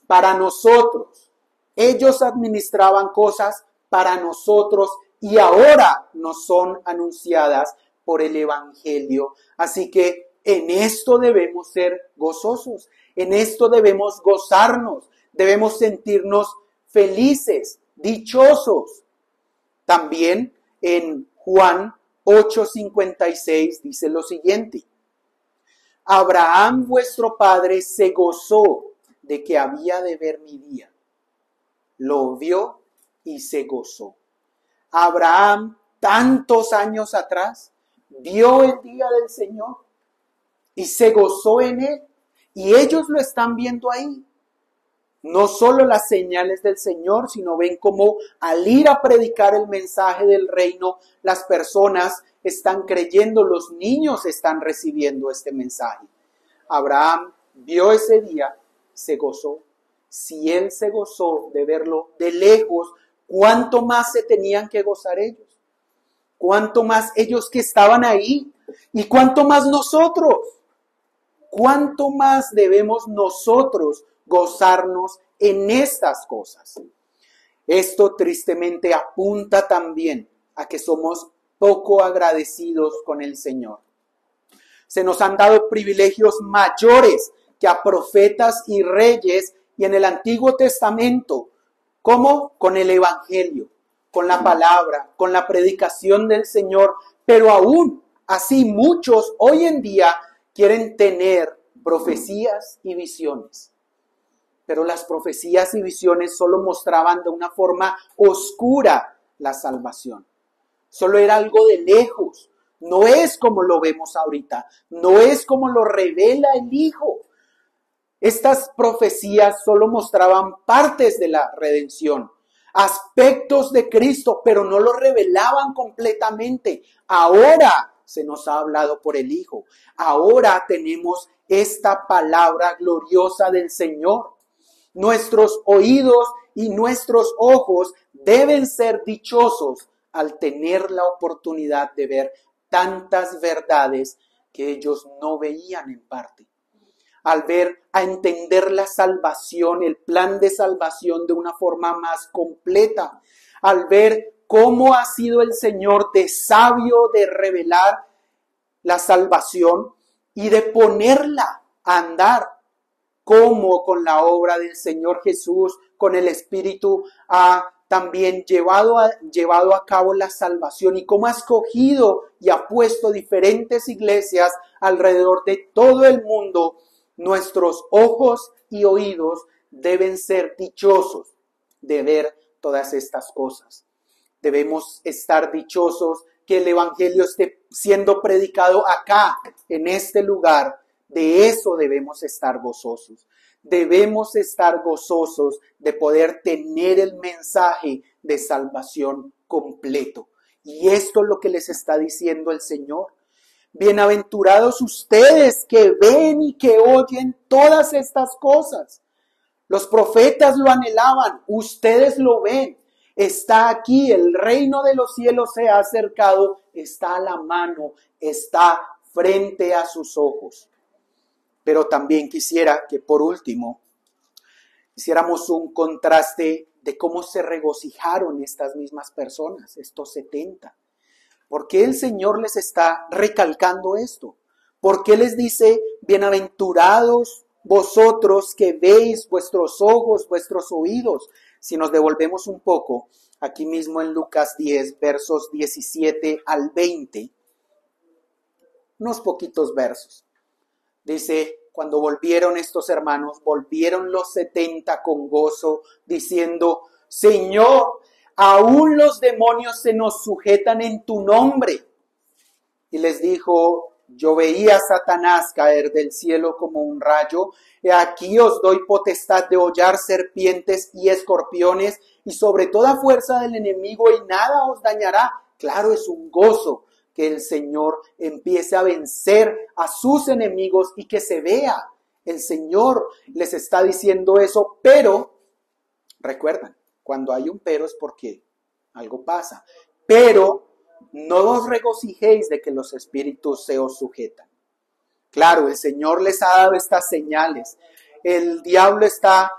para nosotros. Ellos administraban cosas para nosotros y ahora nos son anunciadas por el Evangelio. Así que en esto debemos ser gozosos, en esto debemos gozarnos, debemos sentirnos felices, dichosos. También en Juan 8:56 dice lo siguiente: Abraham vuestro padre se gozó de que había de ver mi día. Lo vio y se gozó. Abraham, tantos años atrás, vio el día del Señor y se gozó en él. Y ellos lo están viendo ahí. No solo las señales del Señor, sino ven cómo al ir a predicar el mensaje del reino, las personas están creyendo, los niños están recibiendo este mensaje. Abraham vio ese día, se gozó. Si él se gozó de verlo de lejos, ¿cuánto más se tenían que gozar ellos? ¿Cuánto más ellos que estaban ahí? ¿Y cuánto más nosotros? ¿Cuánto más debemos nosotros gozarnos en estas cosas? Esto tristemente apunta también a que somos poco agradecidos con el Señor. Se nos han dado privilegios mayores que a profetas y reyes y en el Antiguo Testamento. ¿Cómo? Con el Evangelio, con la palabra, con la predicación del Señor. Pero aún así muchos hoy en día quieren tener profecías y visiones. Pero las profecías y visiones solo mostraban de una forma oscura la salvación. Solo era algo de lejos. No es como lo vemos ahorita. No es como lo revela el Hijo. Estas profecías solo mostraban partes de la redención, aspectos de Cristo, pero no lo revelaban completamente. Ahora se nos ha hablado por el Hijo. Ahora tenemos esta palabra gloriosa del Señor. Nuestros oídos y nuestros ojos deben ser dichosos al tener la oportunidad de ver tantas verdades que ellos no veían en parte. Al ver, a entender la salvación, el plan de salvación de una forma más completa. Al ver cómo ha sido el Señor de sabio de revelar la salvación y de ponerla a andar. Cómo con la obra del Señor Jesús, con el Espíritu, ha también llevado a cabo la salvación y cómo ha escogido y ha puesto diferentes iglesias alrededor de todo el mundo. Nuestros ojos y oídos deben ser dichosos de ver todas estas cosas. Debemos estar dichosos que el Evangelio esté siendo predicado acá, en este lugar. De eso debemos estar gozosos. Debemos estar gozosos de poder tener el mensaje de salvación completo. Y esto es lo que les está diciendo el Señor. Bienaventurados ustedes que ven y que oyen todas estas cosas. Los profetas lo anhelaban, ustedes lo ven. Está aquí, el reino de los cielos se ha acercado, está a la mano, está frente a sus ojos. Pero también quisiera que por último hiciéramos un contraste de cómo se regocijaron estas mismas personas, estos 70. ¿Por qué el Señor les está recalcando esto? ¿Por qué les dice, bienaventurados vosotros que veis vuestros ojos, vuestros oídos? Si nos devolvemos un poco, aquí mismo en Lucas 10, versos 17 al 20, unos poquitos versos. Dice, cuando volvieron estos hermanos, volvieron los 70 con gozo, diciendo, Señor, aún los demonios se nos sujetan en tu nombre. Y les dijo, Yo veía a Satanás caer del cielo como un rayo. He aquí os doy potestad de hollar serpientes y escorpiones y sobre toda fuerza del enemigo y nada os dañará. Claro, es un gozo que el Señor empiece a vencer a sus enemigos y que se vea. El Señor les está diciendo eso, pero recuerdan, cuando hay un pero es porque algo pasa. Pero no os regocijéis de que los espíritus se os sujetan. Claro, el Señor les ha dado estas señales. El diablo está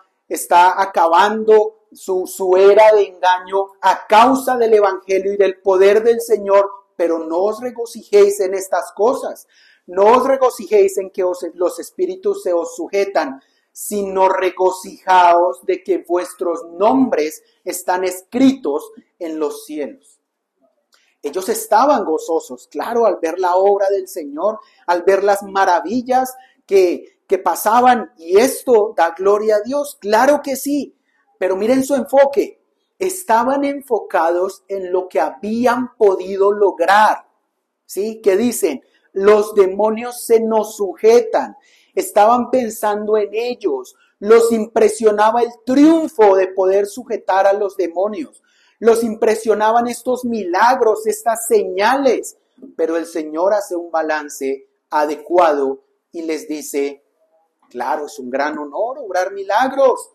acabando su era de engaño a causa del evangelio y del poder del Señor, pero no os regocijéis en estas cosas. No os regocijéis en que los espíritus se os sujetan, sino regocijaos de que vuestros nombres están escritos en los cielos. Ellos estaban gozosos, claro, al ver la obra del Señor, al ver las maravillas que pasaban, y esto da gloria a Dios, claro que sí, pero miren su enfoque, estaban enfocados en lo que habían podido lograr, ¿sí? ¿Qué dicen? Los demonios se nos sujetan, estaban pensando en ellos, los impresionaba el triunfo de poder sujetar a los demonios. Los impresionaban estos milagros, estas señales, pero el Señor hace un balance adecuado y les dice, claro, es un gran honor obrar milagros,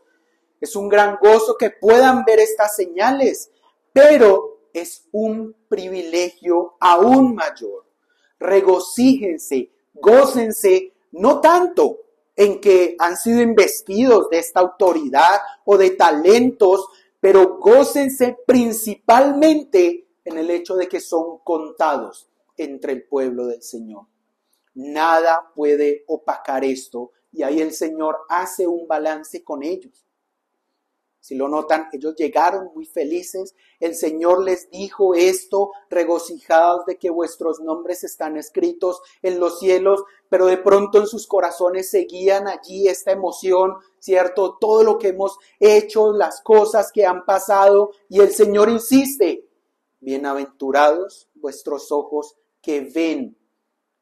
es un gran gozo que puedan ver estas señales, pero es un privilegio aún mayor. Regocíjense, gócense, no tanto en que han sido investidos de esta autoridad o de talentos, pero gócense principalmente en el hecho de que son contados entre el pueblo del Señor. Nada puede opacar esto y ahí el Señor hace un balance con ellos. Si lo notan, ellos llegaron muy felices. El Señor les dijo esto, regocijados de que vuestros nombres están escritos en los cielos, pero de pronto en sus corazones seguían allí esta emoción, ¿cierto? Todo lo que hemos hecho, las cosas que han pasado, y el Señor insiste, bienaventurados vuestros ojos que ven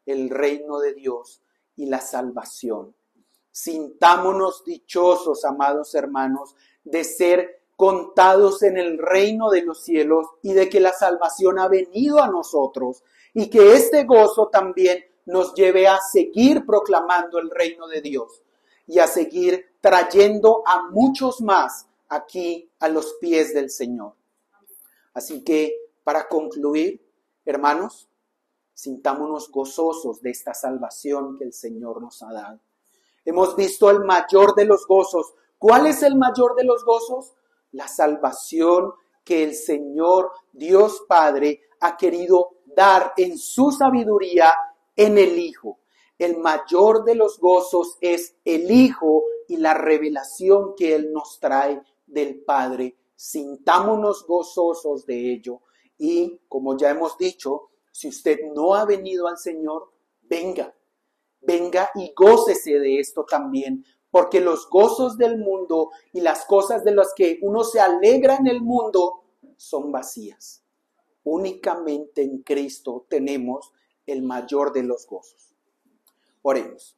el reino de Dios y la salvación. Sintámonos dichosos, amados hermanos, de ser contados en el reino de los cielos y de que la salvación ha venido a nosotros y que este gozo también nos lleve a seguir proclamando el reino de Dios y a seguir trayendo a muchos más aquí a los pies del Señor. Así que para concluir, hermanos, sintámonos gozosos de esta salvación que el Señor nos ha dado. Hemos visto el mayor de los gozos. ¿Cuál es el mayor de los gozos? La salvación que el Señor Dios Padre ha querido dar en su sabiduría en el Hijo. El mayor de los gozos es el Hijo y la revelación que Él nos trae del Padre. Sintámonos gozosos de ello. Y como ya hemos dicho, si usted no ha venido al Señor, venga y gócese de esto también, porque los gozos del mundo y las cosas de las que uno se alegra en el mundo son vacías. Únicamente en Cristo tenemos el mayor de los gozos. Oremos.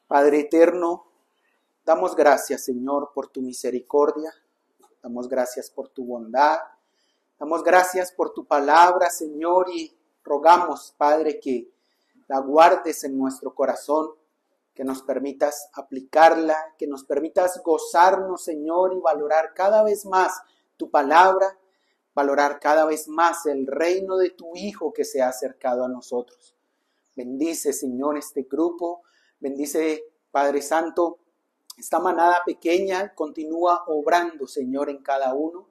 Padre eterno, damos gracias, Señor, por tu misericordia, damos gracias por tu bondad, damos gracias por tu palabra, Señor, y rogamos, Padre, que la guardes en nuestro corazón, que nos permitas aplicarla, que nos permitas gozarnos, Señor, y valorar cada vez más tu palabra, valorar cada vez más el reino de tu Hijo que se ha acercado a nosotros. Bendice, Señor, este grupo, bendice, Padre Santo, esta manada pequeña, continúa obrando, Señor, en cada uno.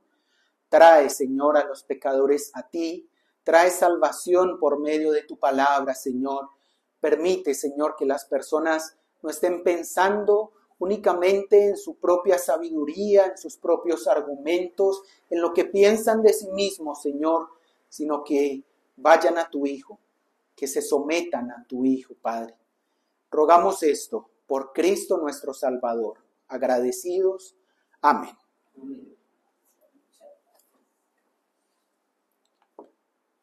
Trae, Señor, a los pecadores a ti. Trae salvación por medio de tu palabra, Señor. Permite, Señor, que las personas no estén pensando únicamente en su propia sabiduría, en sus propios argumentos, en lo que piensan de sí mismos, Señor, sino que vayan a tu Hijo, que se sometan a tu Hijo, Padre. Rogamos esto por Cristo nuestro Salvador. Agradecidos. Amén.